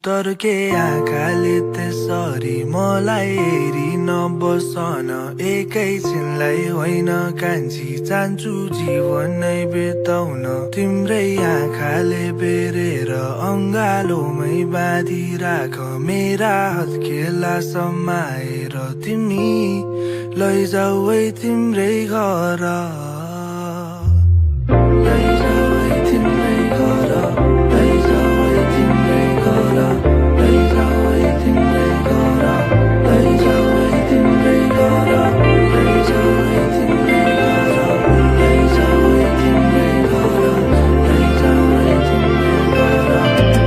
तर के आँखाले त्यसरी मलाई हेरी नबसन एकैछिनलाई होइन कान्छी चाहन्छु जीवन नै बिताउन तिम्रै आँखाले बेरेर अङ्गालोमै बाँधिराख मेरा हत्केला समाएर तिमी लैजाऊ है तिम्रै घर लैजाऊ है तिम्रै घर लैजाऊ है तिम्रै घर लैजाऊ है तिम्रै घर लैजाऊ है तिम्रै घर लैजाऊ है तिम्रै घर लैजाऊ है तिम्रै घर लैजाऊ है तिम्रै घर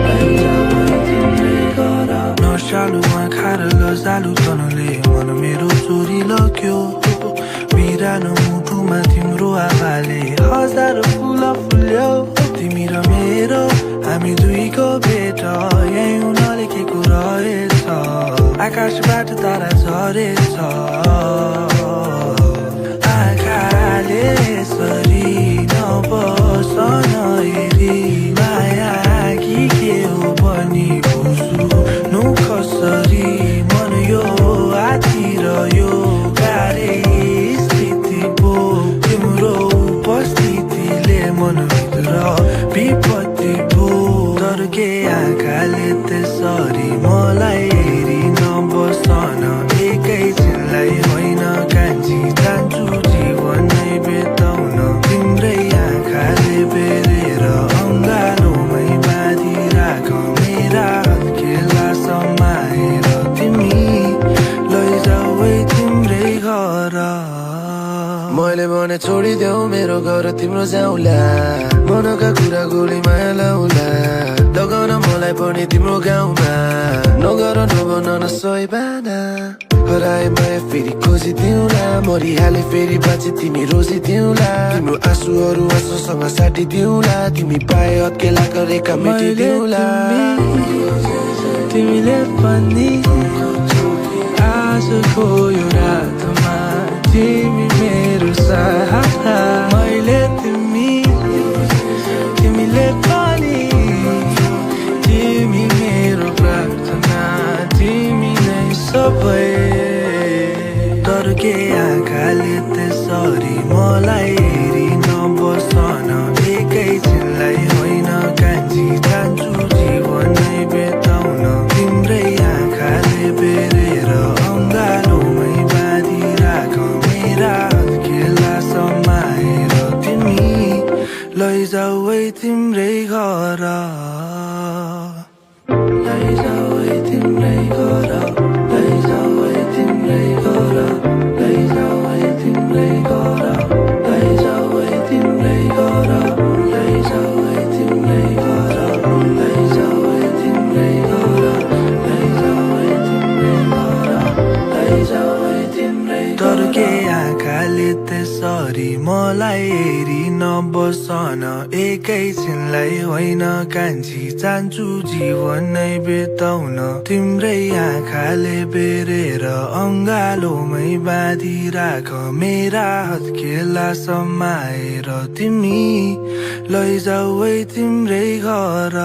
लैजाऊ है तिम्रै घर नसालुमा खाएर लजालु तनले मन मेरो चोरी लग्यो बिरानो मुटुमा तिम्रो आवाले हजार फुल फुल्यो तिमी र मेरो हामी दुईको भेट यही हुन लेखेको रहेछ आकाशबाट तारा झरेछ आँखाले यसरी नबसन हेरी माया कि के हो भनी बुझ्नु कसरी मन यो आती रह्यो गाह्रै स्थिति पो तिम्रो उपस्थितिले मनभित्र विपत्ति पो तर के आँखाले त्यसरी मलाई हेरी नबसन एकैछिनलाई होइन कान्छी चाहन्छु जीवन नै बिताउन तिम्रै आँखाले बेरेर अङ्गालोमै बाँधिराख मेरा हत्केला समाएर तिमी लैजाऊ है तिम्रै घर मैले भने छोडिदेऊ मेरो घर तिम्रो जाउँला मनका कुरा गोली माया लाउला लगाउन मलाई पनि तिम्रो गाउँमा नगर नभन नसही बाना हराए माया फेरि खोजिदिउँला मरिहाले फेरि बाँचे तिमी रोजिदिउँला तिम्रो आँसुहरू आँसुसँग साटिदिउँला तिमी पाए हत्केला गरेका मेटिदिउँला तिमीले पनि आजको यो रातमा तिमी मेरो सहारा मैले तिमीले पनि तिमी मेरो प्रार्थना तिमी नै सबै तर के आँखाले त्यसरी मलाई हेरी नबसन एकैछिनलाई होइन कान्छी चाहन्छु जीवन नै बिताउन तिम्रै आँखाले बेरेर अङ्गालोमै बाँधिराख मेरा हत्केला समाएर तिमी लैजाऊ है तिम्रै घर लैजाऊ है तिम्रै घर लैजाऊ है तिम्रै घर लैजाऊ है तिम्रै घर लैजाऊ है तिम्रै घर लैजाऊ है तिम्रै घर लैजाऊ है तिम्रै घर लैजाऊ है तिम्रै घर लैजाऊ है तिम्रै तर के आँखाले त्यसरी मलाई हेरी नबसन एकैछिनलाई होइन कान्छी चाहन्छु जीवन नै बिताउन तिम्रै आँखाले बेरेर अङ्गालोमै बाँधिराख मेरा हत्केला समाएर तिमी लैजाऊ है तिम्रै घर